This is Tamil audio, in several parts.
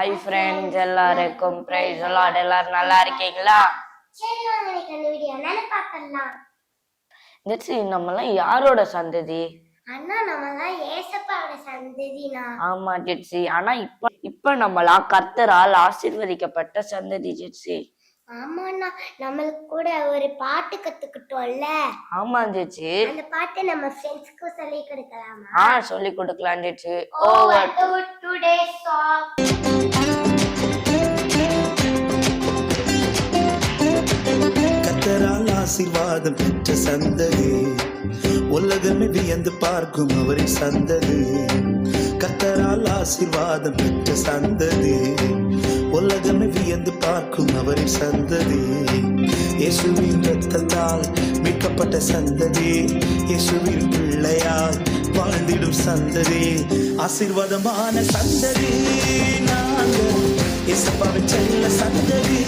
ஹாய் ஃப்ரெண்ட்ஸ், எல்லாருக்கும் பிரைஸ் தி லார்ட். எல்லாரும் நல்லா இருக்கீங்களா? நம்மலாம் யாரோட சந்ததி? ஆமா ஜெட்சி. ஆனா இப்ப நம்மலாம் கர்த்தரால் ஆசீர்வதிக்கப்பட்ட சந்ததி ஜெட்சி. ஆமாண்ணா, நம்மளுக்கு கூட ஒரு பாட்டு கத்துக்கிட்டோம்ல. ஆமா ஜெட்சி. அந்த பாட்டு நம்ம ஃப்ரெண்ட்ஸ்க்கு சொல்லி கொடுக்கலாமா? சொல்லி கொடுக்கலாம் ஜெட்சி. Over to today's song. கர்த்தரால் ஆசீர்வாதம் பெற்ற சந்ததி, உலகமே வியந்து பார்க்கும் அவரின் சந்ததி. கர்த்தரால் ஆசீர்வாதம் பெற்ற சந்ததி, உலகமே வியந்து பார்க்கும் அவரின் சந்ததி. இயேசுவின் இரத்தத்தால் மீட்கப்பட்ட சந்ததி, இயேசுவின் பிள்ளையால் வாழ்ந்திடும் சந்ததி, ஆசீர்வாதமான சந்ததி. நாங்கள் இயேசுவின் செல்ல சந்ததி,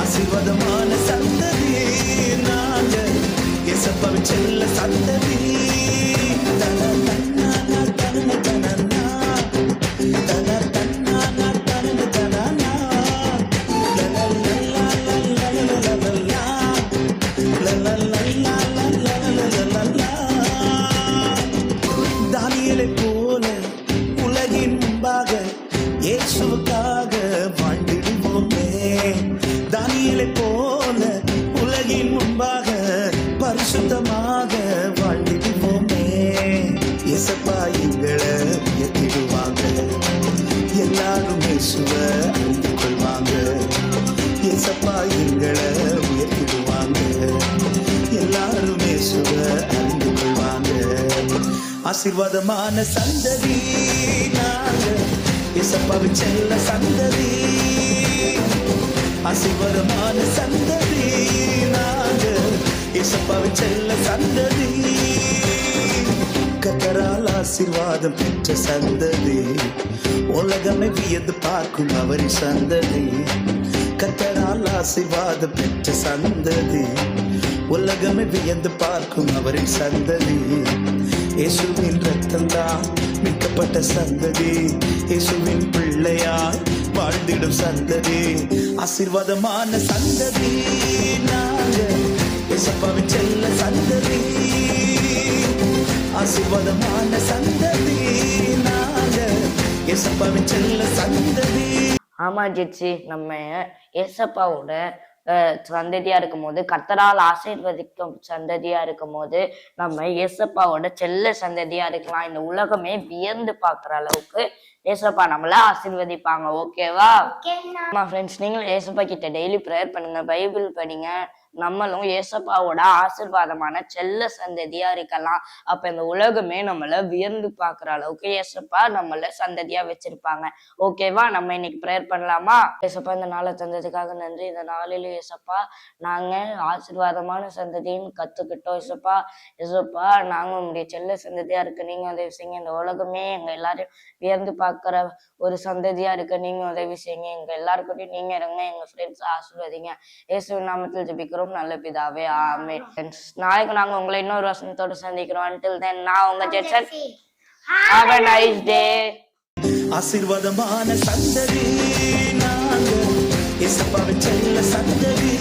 ஆசீர்வாதமான சந்ததி. நாங்கள் இயேசுவின் செல்ல சந்ததி. தானியேலை போல உலகின் முன்பாக இயேசுவுக்காக வாழ்ந்திடுவோமே. தானியேலை போல உலகின் முன்பாக பரிசுத்தமாக வாழ்ந்திடுவோமே. இயேசப்பா எங்களை உயர்த்திடுவாங்க, எல்லாரும் இயேசுவை அறிந்து கொள்வாங்க. இயேசப்பா எங்களை உயர்த்திடுவாங்க, எல்லாரும் இயேசுவை அறிந்து கொள்வாங்க. ஆசீர்வாதமான சந்ததி நாங்கள், இயேசப்பாவின் செல்ல சந்ததி, ஆசீர்வாதமான சந்ததி நாங்கள், இயேசப்பாவின் செல்ல சந்ததி. கர்த்தரால் ஆசீர்வாதம் பெற்ற சந்ததி, உலகமே வியந்து பார்க்கும் அவரின் சந்ததி. கர்த்தரால் ஆசீர்வாதம் பெற்ற சந்ததி, உலகமே வியந்து பார்க்கும் அவரின் சந்ததி. இயேசுவின் இரத்தம்தான் மீட்கப்பட்ட சந்ததி, இயேசுவின் பிள்ளையாய் வாழ்ந்திடும் சந்ததி, ஆசீர்வாதமான சந்ததி. நாங்கள் இயேசுவின் செல்ல சந்ததி, ஆசீர்வாதமான சந்ததி. நாங்கள் இயேசுவின் செல்ல சந்ததி. ஆமா ஜெட்சி, நம்ம ஏசப்பாவோட சந்ததியா இருக்கும் போது, கர்த்தரால் ஆசீர்வதிக்கும் சந்ததியா இருக்கும் போது, நம்ம ஏசப்பாவோட செல்ல சந்ததியா இருக்கலாம். இந்த உலகமே வியந்து பாக்குற அளவுக்கு ஏசப்பா நம்மள ஆசீர்வதிப்பாங்க. ஓகேவா? ஆமா ஃப்ரெண்ட்ஸ், நீங்களும் ஏசப்பா கிட்ட டெய்லி ப்ரேயர் பண்ணுங்க, பைபிள் படிங்க. நம்மளும் ஏசப்பாவோட ஆசீர்வாதமான செல்ல சந்ததியா இருக்கலாம். அப்ப இந்த உலகமே நம்மள வியந்து பாக்குற அளவுக்கு ஏசப்பா நம்மள சந்ததியா வச்சிருப்பாங்க. ஓகேவா? நம்ம இன்னைக்கு ப்ரேயர் பண்ணலாமா? ஏசப்பா, இந்த நாளை தந்ததுக்காக நன்றி. இந்த நாளில ஏசப்பா நாங்க ஆசீர்வாதமான சந்ததின்னு கத்துக்கிட்டோம். ஏசப்பா ஏசப்பா, நாங்க உங்களுடைய செல்ல சந்ததியா இருக்கு, நீங்க உதவி செய்யுங்க. இந்த உலகமே எங்க எல்லாரையும் வியந்து பாக்குற ஒரு சந்ததியா இருக்கு, நீங்க உதவி செய்யுங்க. எங்க எல்லாருக்கிட்டையும் நீங்க இருங்க, எங்க ஃப்ரெண்ட்ஸ் ஆசீர்வதிங்க. இயேசுவின் நாமத்தில் ஜெபிக்கிறோம் நல்ல பிதாவே, ஆமென். நாளைக்கு நாங்க உங்களை இன்னொரு வசனத்தோடு சந்திக்கிறோம். until then, நான் உங்க Jetson. have a nice day. ஆசீர்வாதமான சந்ததி நாங்கள், இயேசுவின் செல்ல சந்ததி,